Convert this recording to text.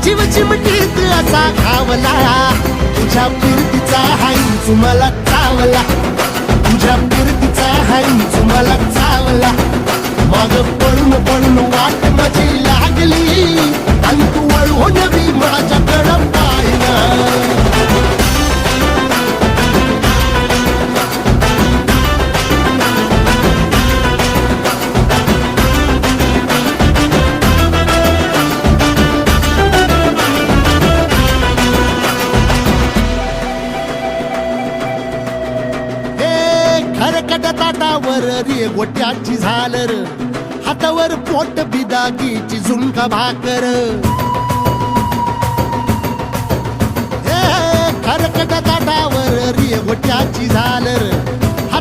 जीव चिमटीत असा घावला, तुझ्या फिरतीचा हाईच मला चावला, तुझ्या फिरतीचा हाईच मला चावला. माग पळून पळून वाट माझी लागली, आणि तू वळून बी माझ्याकडं पाहिला. खरकट ताटावर रे गोट्याची झालर, हातावर पोट बिदागीची झुणका भाकर. खरकट ताटावर रे गोट्याची झालर,